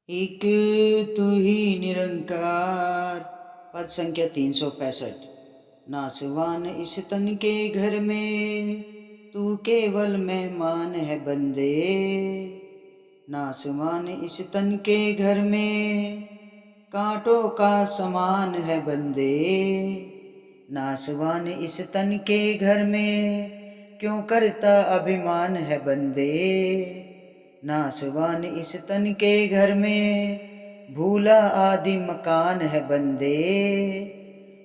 एक तू ही निरंकार। पद संख्या 365। नासवान इस तन के घर में, तू केवल मेहमान है बंदे। नासवान इस तन के घर में, कांटों का समान है बंदे। नासवान इस तन के घर में, क्यों करता अभिमान है बंदे। नासवान इस तन के घर में, भूला आदि मकान है बंदे।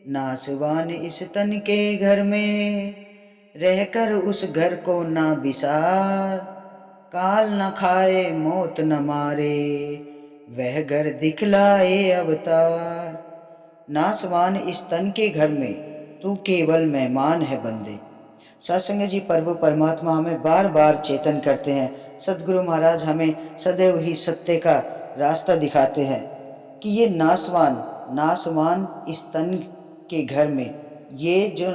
नासवान इस तन के घर में, रहकर उस घर को ना बिसार। काल न खाए मौत न मारे, वह घर दिखलाए अवतार। नासवान इस तन के घर में, तू केवल मेहमान है बंदे। सत्संग जी, प्रभु परमात्मा हमें बार बार चेतन करते हैं। सदगुरु महाराज हमें सदैव ही सत्य का रास्ता दिखाते हैं कि ये नासवान इस तन के घर में, ये जो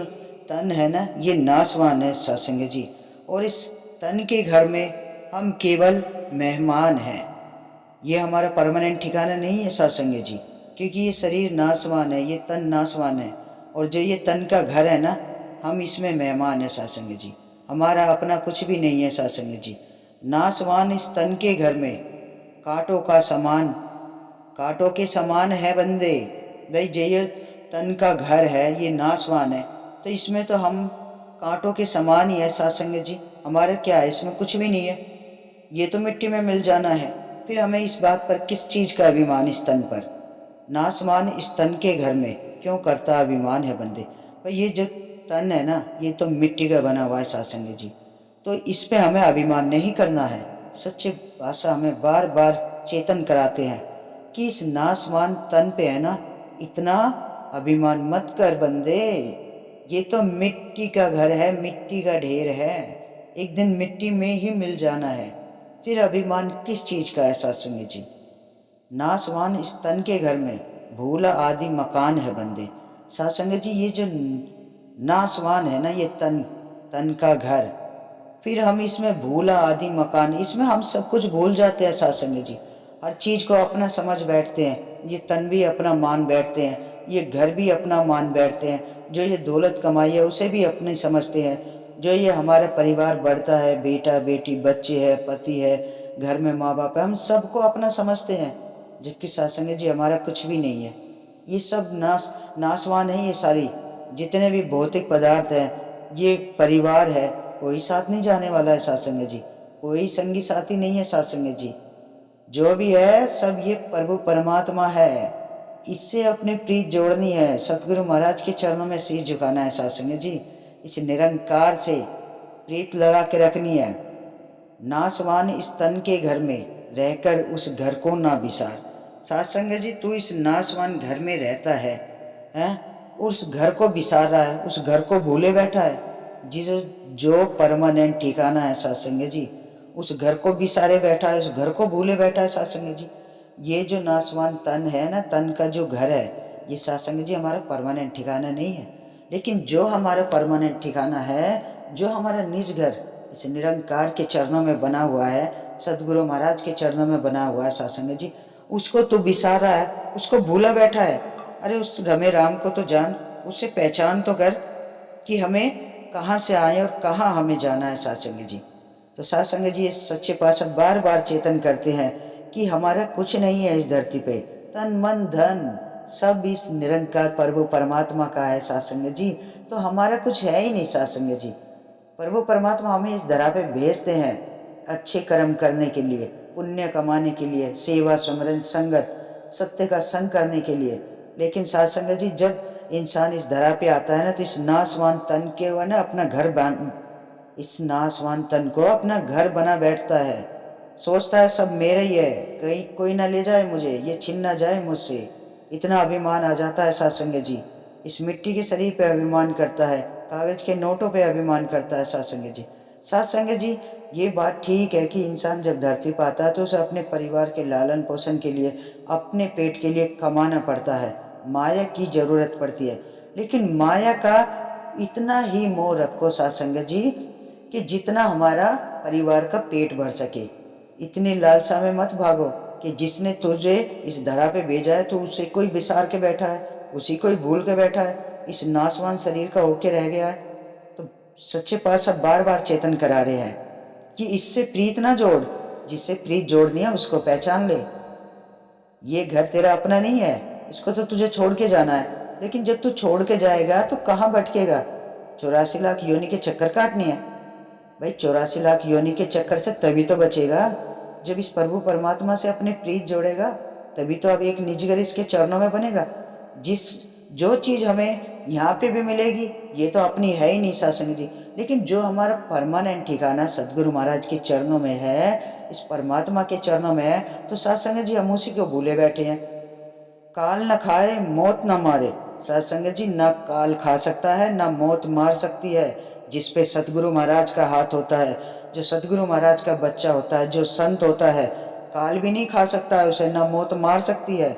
तन है ना, ये नासवान है सत्संग जी। और इस तन के घर में हम केवल मेहमान हैं। ये हमारा परमानेंट ठिकाना नहीं है सत्संग जी, क्योंकि ये शरीर नासवान है, ये तन नासवान है। और जो ये तन का घर है ना, हम इसमें मेहमान है सत्संग जी। हमारा अपना कुछ भी नहीं है सत्संग जी। नासवान इस तन के घर में, कांटों का समान, कांटों के समान है बंदे। भाई ये तन का घर है, ये नासवान है, तो इसमें तो हम कांटों के समान ही है सत्संग जी। हमारे क्या है, इसमें कुछ भी नहीं है, ये तो मिट्टी में मिल जाना है। फिर हमें इस बात पर किस चीज़ का अभिमान, इस तन पर। नासवान इस तन के घर में, क्यों करता अभिमान है बंदे। भाई ये जो तन है ना, ये तो मिट्टी का बना हुआ है सत्संग जी, तो इस पे हमें अभिमान नहीं करना है। सच्चे भाषा हमें बार बार चेतन कराते हैं कि इस नासवान तन पे है ना, इतना अभिमान मत कर बंदे। ये तो मिट्टी का घर है, मिट्टी का ढेर है, एक दिन मिट्टी में ही मिल जाना है। फिर अभिमान किस चीज़ का है सत्संग जी। नासवान इस तन के घर में, भूला आदि मकान है बंदे। सत्संग जी, ये जो नासवान है ना, ये तन तन का घर, फिर हम इसमें भूला आदि मकान, इसमें हम सब कुछ भूल जाते हैं सत्संग जी। हर चीज़ को अपना समझ बैठते हैं। ये तन भी अपना मान बैठते हैं, ये घर भी अपना मान बैठते हैं। जो ये दौलत कमाई है उसे भी अपनी समझते हैं। जो ये हमारा परिवार बढ़ता है, बेटा बेटी बच्चे है, पति है, घर में माँ बाप है, हम सबको अपना समझते हैं। जबकि सत्संग जी हमारा कुछ भी नहीं है। ये सब नासवान है। ये सारी जितने भी भौतिक पदार्थ हैं, ये परिवार है, कोई साथ नहीं जाने वाला है सत्संग जी। कोई संगी साथी नहीं है सत्संग जी। जो भी है सब ये प्रभु परमात्मा है, इससे अपनी प्रीत जोड़नी है। सतगुरु महाराज के चरणों में शीश झुकाना है सत्संग जी। इस निरंकार से प्रीत लगा के रखनी है। नासवान इस तन के घर में, रहकर उस घर को ना बिसार। सत्संग जी, तू इस नासवान घर में रहता है, हैं? उस घर को बिसार रहा है, उस घर को भूले बैठा है। जो जो परमानेंट ठिकाना है सत्संग जी, उस घर को बिसारे बैठा है, उस घर को भूले बैठा है सत्संग जी। ये जो नासवान तन है ना, तन का जो घर है, ये सत्संग जी हमारा परमानेंट ठिकाना नहीं है। लेकिन जो हमारा परमानेंट ठिकाना है, जो हमारा निज घर इस निरंकार के चरणों में बना हुआ है, सदगुरु महाराज के चरणों में बना हुआ है सत्संग जी, उसको तो बिसार रहा है, उसको भूला बैठा है। अरे उस रमे राम को तो जान, उससे पहचान तो कर कि हमें कहाँ से आए और कहाँ हमें जाना है सत्संग जी। तो सत्संग जी, इस सच्चे पातशाह बार बार चेतन करते हैं कि हमारा कुछ नहीं है इस धरती पे। तन मन धन सब इस निरंकार प्रभु परमात्मा का है सत्संग जी। तो हमारा कुछ है ही नहीं सत्संग जी। प्रभु परमात्मा हमें इस धरा पे भेजते हैं अच्छे कर्म करने के लिए, पुण्य कमाने के लिए, सेवा सुमरन संगत सत्य का संग करने के लिए। लेकिन सत्संग जी, जब इंसान इस धरा पे आता है ना, तो इस नासवान तन के वो ना अपना घर बन इस नासवान तन को अपना घर बना बैठता है। सोचता है सब मेरा ही है, कहीं कोई ना ले जाए मुझे, ये छीन ना जाए मुझसे। इतना अभिमान आ जाता है सत्संग जी। इस मिट्टी के शरीर पे अभिमान करता है, कागज के नोटों पे अभिमान करता है सत्संग जी। सत्संग जी, ये बात ठीक है कि इंसान जब धरती पर आता है तो उसे अपने परिवार के लालन पोषण के लिए, अपने पेट के लिए कमाना पड़ता है, माया की जरूरत पड़ती है। लेकिन माया का इतना ही मोह रखो सत्संग जी कि जितना हमारा परिवार का पेट भर सके। इतनी लालसा में मत भागो कि जिसने तुझे इस धरा पे भेजा है तो उसे कोई बिसार के बैठा है, उसी को ही भूल के बैठा है, इस नासवान शरीर का होके रह गया है। तो सच्चे पातशाह बार बार चेतन करा रहे हैं कि इससे प्रीत ना जोड़, जिससे प्रीत जोड़नी है उसको पहचान ले। ये घर तेरा अपना नहीं है, इसको तो तुझे छोड़ के जाना है। लेकिन जब तू छोड़ के जाएगा तो कहाँ भटकेगा? 84 लाख योनि के चक्कर काटनी है। भाई 84 लाख योनि के चक्कर से तभी तो बचेगा जब इस प्रभु परमात्मा से अपने प्रीत जोड़ेगा, तभी तो अब एक निजगर इसके चरणों में बनेगा। जिस जो चीज़ हमें यहाँ पे भी मिलेगी ये तो अपनी है ही नहीं सत्संग जी, लेकिन जो हमारा परमानेंट ठिकाना सदगुरु महाराज के चरणों में है, इस परमात्मा के चरणों में है, तो सत्संग जी हम उसी को भूले बैठे हैं। काल न खाए मौत न मारे। सत्संग जी न काल खा सकता है न मौत मार सकती है। जिस पे सतगुरु महाराज का हाथ होता है, जो सतगुरु महाराज का बच्चा होता है, जो संत होता है, काल भी नहीं खा सकता है उसे, न मौत मार सकती है।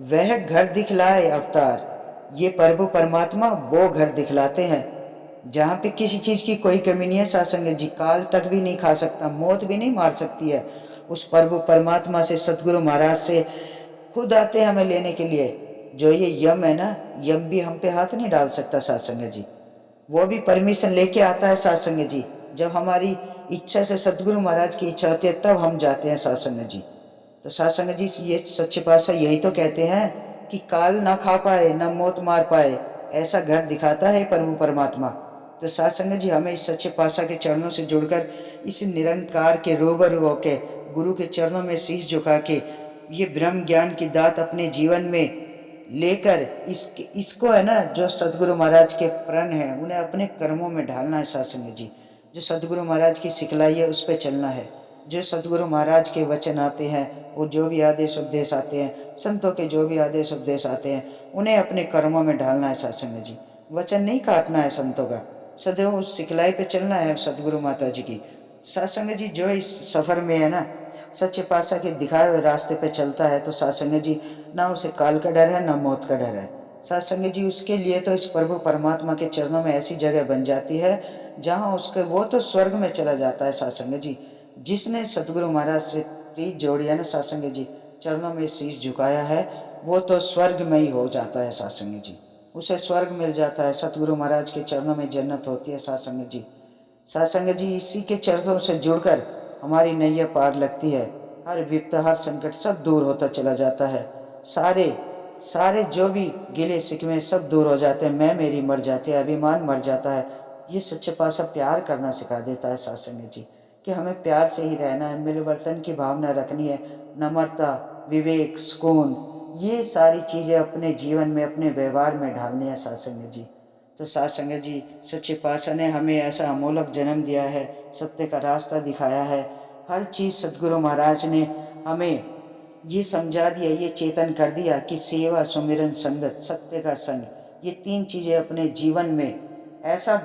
वह घर दिखलाए अवतार। ये प्रभु परमात्मा वो घर दिखलाते हैं जहाँ पे किसी चीज़ की कोई कमी नहीं है। सत्संग जी काल तक भी नहीं खा सकता, मौत भी नहीं मार सकती है। उस प्रभु परमात्मा से, सतगुरु महाराज से खुद आते हैं हमें लेने के लिए। जो ये यम है ना, यम भी हम पे हाथ नहीं डाल सकता सत्संग जी, वो भी परमिशन लेके आता है सत्संग जी। जब हमारी इच्छा से, सतगुरु महाराज की इच्छा होती है तब हम जाते हैं सत्संग जी। तो सत्संग जी ये सच्चे पातशाह यही तो कहते हैं कि काल ना खा पाए न मौत मार पाए, ऐसा घर दिखाता है प्रभु परमात्मा। तो सत्संग जी हमें इस सच्चे पातशाह के चरणों से जुड़कर इस निरंकार के रूबरू होके गुरु के चरणों में शीश झुका के ये ब्रह्म ज्ञान की दात अपने जीवन में लेकर इसको है ना, जो सदगुरु महाराज के प्रण है उन्हें अपने कर्मों में ढालना है सत्संग जी। जो सदगुरु महाराज की सिखलाई है उस पर चलना है। जो सदगुरु महाराज के वचन आते हैं, वो जो भी आदेश उपदेश आते हैं, संतों के जो भी आदेश उपदेश आते हैं, उन्हें अपने कर्मों में ढालना है सत्संग जी। वचन नहीं काटना है संतों का, सदैव उस सिखलाई पे चलना है सदगुरु माता जी की। सत्संग जी जो इस सफ़र में है ना, सच्चे पातशाह के दिखाए हुए रास्ते पे चलता है, तो सत्संग जी ना उसे काल का डर है ना मौत का डर है। सत्संग जी उसके लिए तो इस प्रभु परमात्मा के चरणों में ऐसी जगह बन जाती है जहाँ उसके वो तो स्वर्ग में चला जाता है सत्संग जी। जिसने सतगुरु महाराज से प्रीत जोड़ी है ना सत्संग जी, चरणों में शीश झुकाया है, वो तो स्वर्ग में ही हो जाता है सत्संग जी। उसे स्वर्ग मिल जाता है, सतगुरु महाराज के चरणों में जन्नत होती है सत्संग जी। सत्संग जी इसी के चरणों से जुड़कर हमारी नैया पार लगती है। हर विपदा, हर संकट सब दूर होता चला जाता है। सारे सारे जो भी गिले शिकवे सब दूर हो जाते हैं। मैं मेरी मर जाती है, अभिमान मर जाता है। ये सच्चे पातशाह प्यार करना सिखा देता है सत्संग जी, कि हमें प्यार से ही रहना है, मिलवर्तन की भावना रखनी है, नम्रता, विवेक, सुकून, ये सारी चीज़ें अपने जीवन में, अपने व्यवहार में ढालनी है सत्संग जी। तो सत्संग जी सच्चे पातशाह ने हमें ऐसा अमोलक जन्म दिया है, सत्य का रास्ता दिखाया है। हर चीज़ सतगुरु महाराज ने हमें ये समझा दिया, ये चेतन कर दिया कि सेवा, सुमिरन, संगत, सत्य का संग, ये 3 चीज़ें अपने जीवन में ऐसा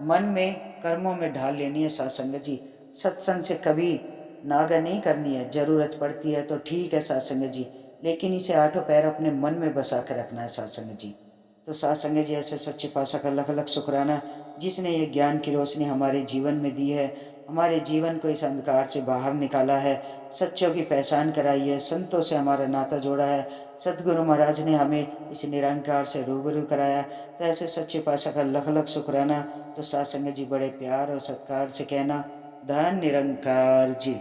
मन में, कर्मों में ढाल लेनी है सत्संग जी। सत्संग से कभी नागा नहीं करनी है, ज़रूरत पड़ती है तो ठीक है सत्संग जी, लेकिन इसे आठों पैर अपने मन में बसा कर रखना है सत्संग जी। तो सत्संग जी ऐसे सच्चे पातशाह का लख लख शुक्राना, जिसने ये ज्ञान की रोशनी हमारे जीवन में दी है, हमारे जीवन को इस अंधकार से बाहर निकाला है, सच्चों की पहचान कराई है, संतों से हमारा नाता जोड़ा है, सतगुरु महाराज ने हमें इस निरंकार से रूबरू कराया। तो ऐसे सच्चे पातशाह का लख लख शुक्राना। तो सत्संग जी बड़े प्यार और सत्कार से कहना, धन निरंकार जी।